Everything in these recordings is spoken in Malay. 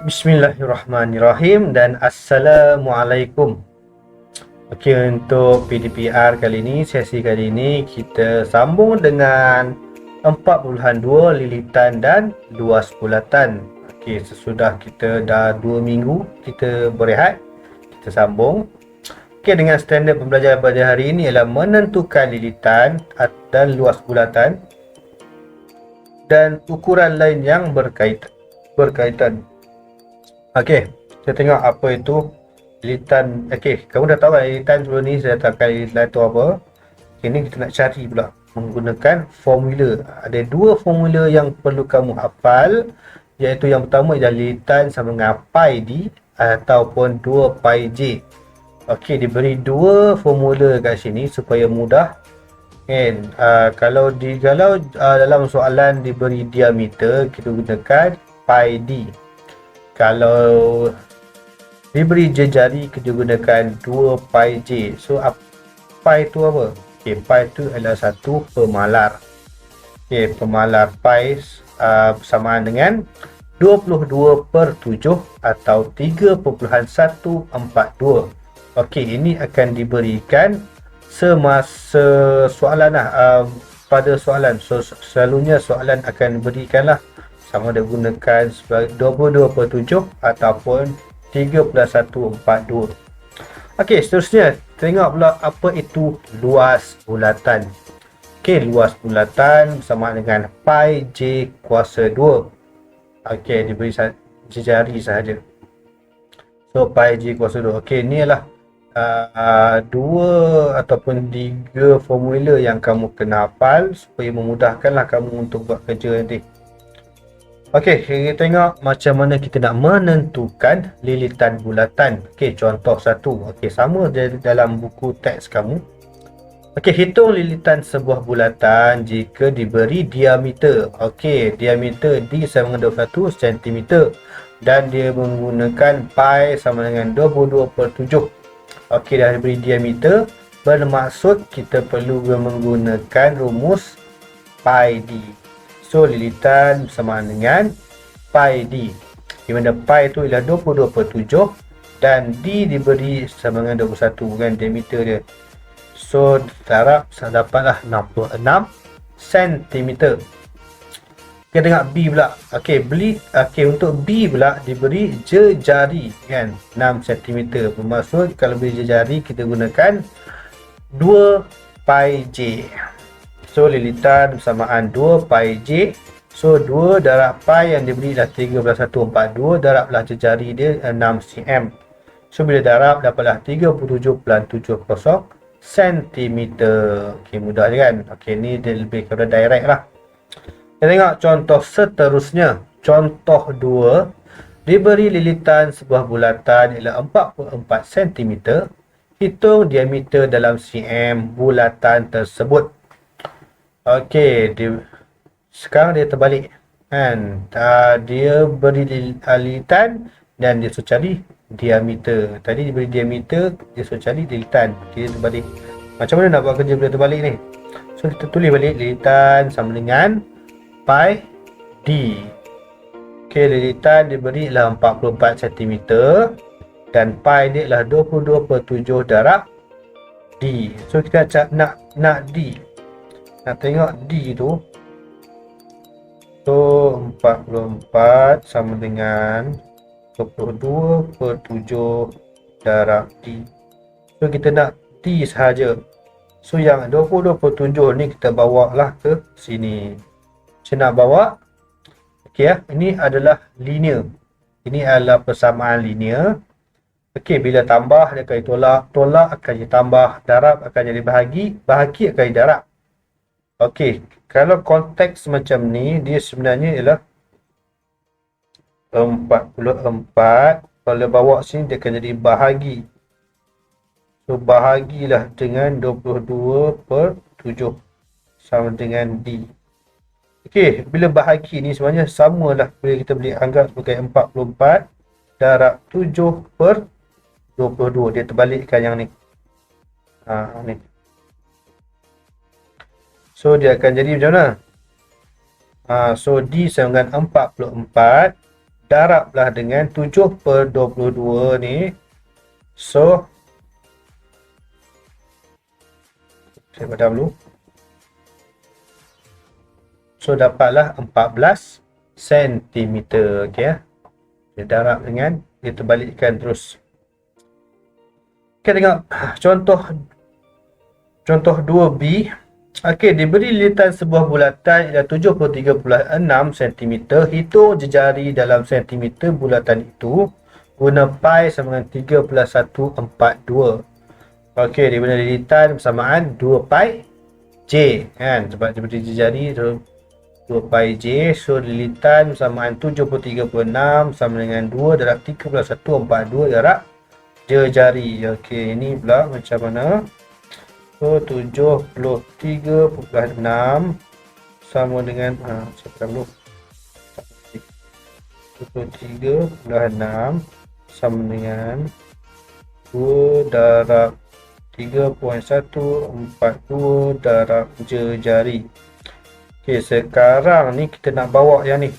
Bismillahirrahmanirrahim dan Assalamualaikum. Okey, untuk PDPR kali ini, sesi kali ini kita sambung dengan 4.2 lilitan dan luas bulatan. Okey, sesudah kita dah 2 minggu kita berehat, kita sambung. Okey, dengan standard pembelajaran pada hari ini ialah menentukan lilitan dan luas bulatan dan ukuran lain yang berkaitan. Okey, kita tengok apa itu lilitan. Okey, kamu dah tahu kan lilitan sebelum ni saya katakan lilitan itu apa. Okay, ni kita nak cari pula menggunakan formula. Ada dua formula yang perlu kamu hafal, iaitu yang pertama ialah lilitan sama dengan pi d ataupun 2 pi j. Okey, diberi dua formula kat sini supaya mudah. Kan, kalau dalam soalan diberi diameter, kita gunakan pi d. Kalau diberi jejari, kita gunakan 2 pi j. So pi itu apa? Okay, pi itu adalah satu pemalar. Okay, pemalar pi bersamaan dengan 22/7 atau 3.142. Okey, ini akan diberikan semasa soalan lah, pada soalan. So selalunya soalan akan berikanlah sama ada gunakan 22/7 ataupun 3.142. Okey, seterusnya tengok pula apa itu luas bulatan. Okey, luas bulatan sama dengan pi j kuasa 2. Okey, diberi jejari sahaja. So pi j kuasa 2. Okey, ni adalah dua ataupun tiga formula yang kamu kena hafal supaya memudahkanlah kamu untuk buat kerja nanti. Okey, kita tengok macam mana kita nak menentukan lilitan bulatan. Okey, contoh satu. Okey, sama dalam buku teks kamu. Okey, hitung lilitan sebuah bulatan jika diberi diameter. Okey, diameter D sama dengan 21 cm dan dia menggunakan pi sama dengan 22/7. Okey, dah diberi diameter, bermaksud kita perlu menggunakan rumus pi d. So lilitan sama dengan pi d, di mana pi itu ialah 22/7 dan d diberi sama dengan 21 kan, diameter dia. So darab dapatlah 66 cm. Kita tengok B pula. Okey, untuk B pula diberi jejari kan, 6 cm. Bermaksud kalau beri jejari kita gunakan 2 pi j. So lilitan bersamaan 2 pi j. So 2 darab pi yang diberi adalah 3.142, darablah jejari dia 6 cm. So bila darab dapatlah 37.70 cm. Okey, mudah je kan. Okey, ni dia lebih kepada direct lah. Kita tengok contoh seterusnya. Contoh 2. Diberi lilitan sebuah bulatan ialah 44 cm. Hitung diameter dalam cm bulatan tersebut. Okey, sekarang dia terbalik kan. Dia beri lilitan dan dia suruh cari diameter. Tadi diberi diameter, dia suruh cari lilitan. Dia terbalik. Macam mana nak buat kerja bila terbalik ni? So kita tulis balik lilitan sama dengan pi d. Okey, lilitan diberi ialah 44 cm dan pi dia ialah 22/7 darab d. So kita nak d. Nak tengok D tu. So 44 sama dengan 22/7 darab D. So kita nak D sahaja. So yang 22/7 ni kita bawa lah ke sini. Saya nak bawa. Okey ya, ini adalah linear. Ini adalah persamaan linear. Okey, bila tambah dia akan tolak, tolak akan jadi tambah, darab akan jadi bahagi, bahagi akan jadi darab. Okey, kalau konteks macam ni, dia sebenarnya ialah 44. Kalau bawa sini, dia akan jadi bahagi. So, bahagilah dengan 22/7 sama dengan D. Okey, bila bahagi ni sebenarnya samalah. Bila kita boleh anggap sebagai 44 darab 7/22. Dia terbalikkan yang ni. Ni. So dia akan jadi macam mana? So D sama dengan 44 darablah dengan 7/22 ni. So saya padam dulu. So dapatlah 14 cm. Okey ya. Dia darab dengan dia terbalikkan terus. Okey, tengok contoh 2B. Okey, diberi lilitan sebuah bulatan ialah 73.6 cm. Hitung jejari dalam sentimeter bulatan itu. Guna pi sama dengan 3+142. Okey, diberi lilitan bersamaan 2 pi J kan, sebab diberi jejari 2 pi J. So lilitan bersamaan 73.6 sama dengan 2 darab 3+142 darab jejari. Okey, ini pula macam mana? So 73.6 sama dengan saya dulu 73.6 sama dengan 2 darab 3.142 darab jejari. Okey, sekarang ni kita nak bawa yang ni.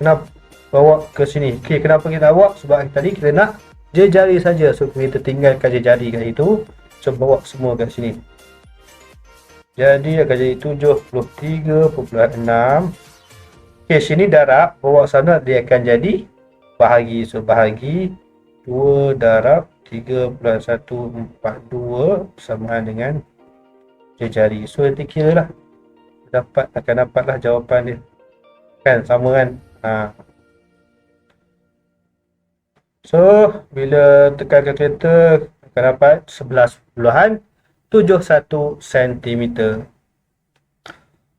Kenapa bawa ke sini? Okey, kenapa kita bawa? Sebab tadi kita nak jejari saja. So kita tinggalkan jejari kat situ. So bawa semua kat sini. Jadi akan jadi 73.6. Okey, sini darab, bawa sana dia akan jadi bahagi. So bahagi 2 darab 3+142 bersamaan dengan jejari. So nanti kira lah, akan dapatlah jawapan dia. Kan sama kan? So bila tekan kalkulator akan dapat 11.71 cm.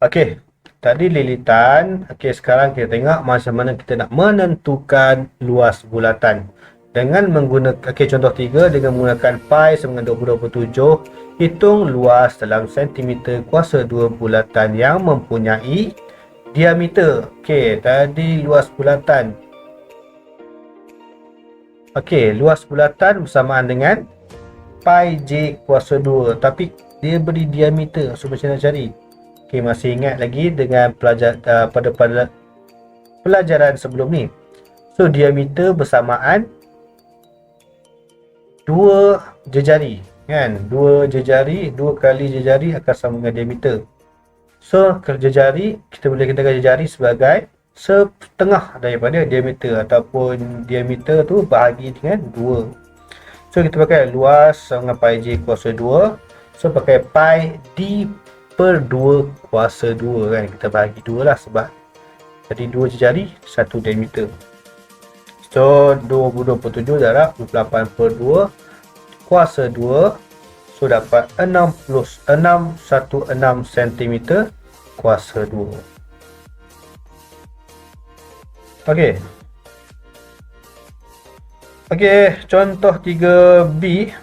Okey, tadi lilitan. Okey, sekarang kita tengok macam mana kita nak menentukan luas bulatan. Dengan menggunakan contoh 3, dengan menggunakan pi sama dengan 20/27, hitung luas dalam sentimeter kuasa 2 bulatan yang mempunyai diameter. Okey, tadi luas bulatan. Okey, luas bulatan bersamaan dengan pi J kuasa 2, tapi dia beri diameter. So macam mana cari? Okey, masih ingat lagi dengan pada pelajaran sebelum ni. So diameter bersamaan 2 jejari kan, 2 jejari, 2 kali jejari akan sama dengan diameter. So kalau jejari, kita boleh katakan jejari sebagai setengah daripada diameter, ataupun diameter tu bahagi dengan 2. So kita pakai luas sama dengan pi J kuasa 2. So pakai pi D/2 kuasa 2 kan, kita bahagi 2 lah sebab tadi 2 jejari 1 diameter. So 27 darab 28/2 kuasa 2. So dapat 616 cm kuasa 2. Okey. Okey, contoh 3B.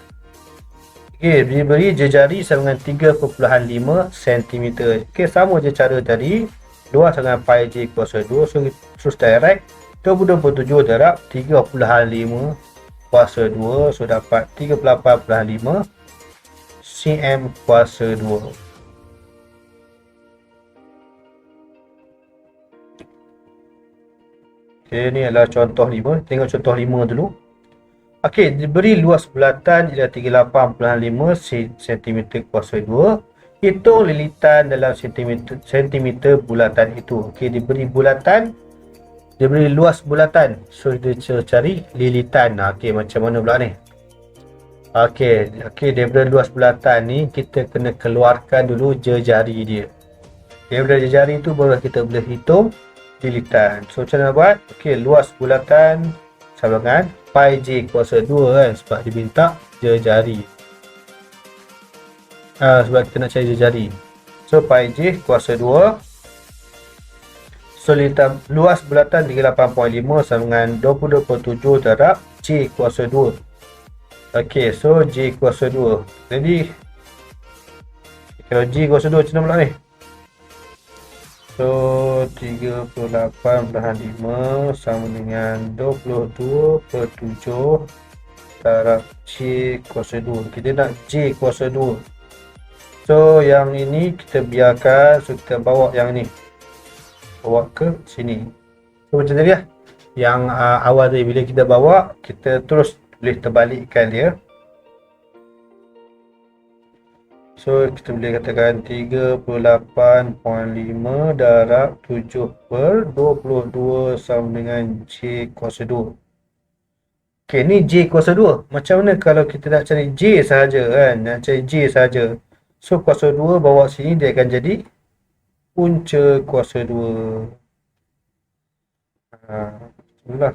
Okey, diberi jejari sama dengan 3.5 cm. Okey, sama je cara tadi. Luas dengan pi J kuasa 2. So terus direct 27 darab 3.5 kuasa 2. So dapat 38.5 cm kuasa 2. Okey, ni adalah contoh 5. Tengok contoh 5 dulu. Okey, diberi luas bulatan ialah 38.5 cm kuasa 2. Hitung lilitan dalam sentimeter bulatan itu. Okey, diberi bulatan, diberi luas bulatan. So kita cari lilitan. Okey, macam mana pula ni? Okey, daripada luas bulatan ni kita kena keluarkan dulu jejari dia. Daripada jejari tu baru kita boleh hitung lilitan. So macam mana buat? Okey, luas bulatan sama dengan pi J kuasa 2 kan, sebab dia minta jejari. Sebab kita nak cari jejari. So pi J kuasa 2. So lilitan luas bulatan 38.5 sama dengan 20/7 darab J kuasa 2. Okey, so J kuasa 2. Jadi kalau J kuasa 2 macam mana pula ni? So 38.5 sama dengan 22/7 darab J kuasa 2. Kita nak J kuasa 2. So yang ini kita biarkan. So kita bawa yang ni, bawa ke sini. So macam tadi lah. Yang awal tadi bila kita bawa, kita terus boleh terbalikkan dia. So kita boleh katakan 38.5 darab 7/22 sama dengan J kuasa 2. Ok, ni J kuasa 2. Macam mana kalau kita nak cari J sahaja kan? Nak cari J sahaja. So kuasa 2 bawa sini dia akan jadi punca kuasa 2. Itulah.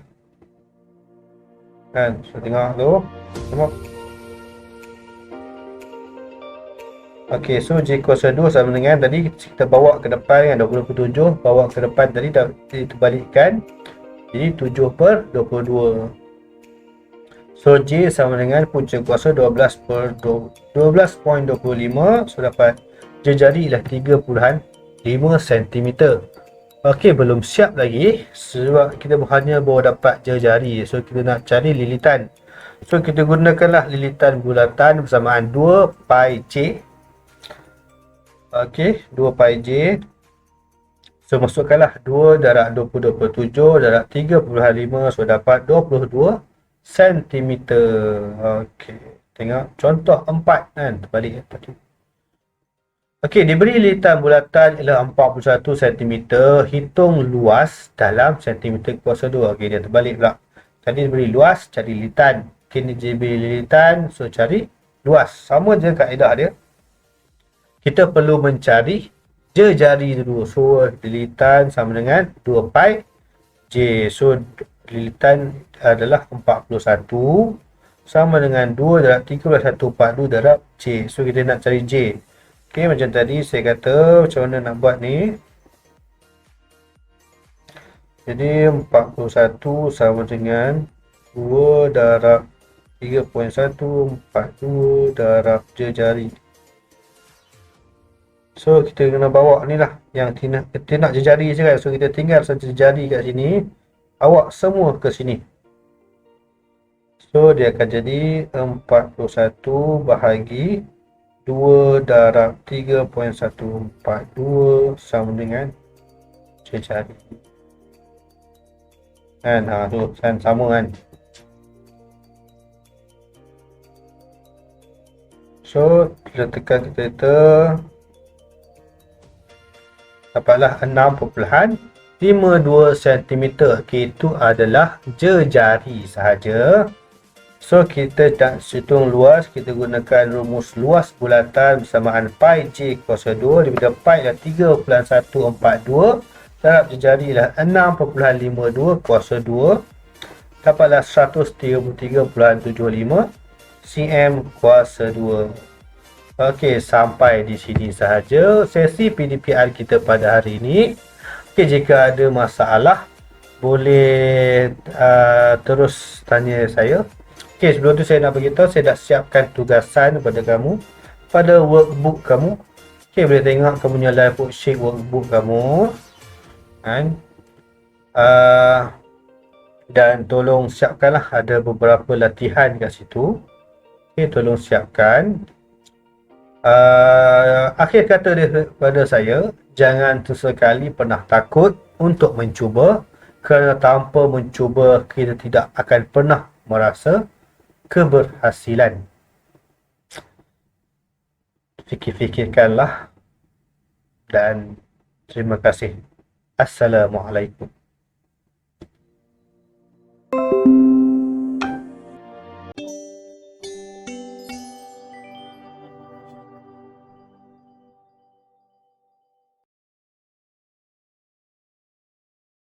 Kan? So tengok tu. Tengok. Okey, so J kuasa 2 sama dengan tadi kita bawa ke depan kan 27, bawa ke depan tadi dah diterbalikkan. Jadi 7/22. So J sama dengan punca kuasa 12.25. So dapat J jari ialah 3.5 cm. Okey, belum siap lagi sebab kita hanya baru dapat J jari. So kita nak cari lilitan. So kita gunakanlah lilitan bulatan bersamaan 2 pi J. Okey, 2 pi J. So masukkanlah 2 darab 20/27 darab 3.5. So dapat 22 cm. Okey, tengok contoh 4 kan, terbalik tadi. Okey, diberi lilitan bulatan ialah 41 cm. Hitung luas dalam cm kuasa 2. Okey, dia terbalik pula. Tadi diberi luas, cari lilitan. Kini diberi lilitan, so cari luas. Sama je kaedah dia. Kita perlu mencari J jari dulu. So lilitan sama dengan 2 pi J. So lilitan adalah 41 sama dengan 2 darab 3/142 darab J. So kita nak cari J. Okey, macam tadi saya kata macam mana nak buat ni. Jadi 41 sama dengan 2 darab 3.142 darab J jari. So kita kena bawa ni lah yang kita nak jejari je kan. So kita tinggal satu jejari kat sini, awak semua ke sini. So dia akan jadi 41 bahagi 2 darab 3.142 sama dengan jejari. Kan, tu kan sama kan. So kita tekan kereta, dapatlah 6.52 cm. Okay, itu adalah jejari sahaja. So kita nak hitung luas, kita gunakan rumus luas bulatan bersamaan pi J kuasa 2 divided pi ialah 3.142 darab jejari ialah 6.52 kuasa 2, dapatlah 133.75 cm kuasa 2. Okey, sampai di sini sahaja sesi PDPR kita pada hari ini. Okey, jika ada masalah boleh terus tanya saya. Okey, sebelum tu saya nak beritahu saya dah siapkan tugasan kepada kamu pada workbook kamu. Okey, boleh tengok kamu punya live worksheet workbook kamu kan. Dan tolong siapkanlah, ada beberapa latihan kat situ. Okey, tolong siapkan. Akhir kata dia kepada saya, jangan sesekali pernah takut untuk mencuba, kerana tanpa mencuba kita tidak akan pernah merasa keberhasilan. Fikir-fikirkanlah dan terima kasih. Assalamualaikum.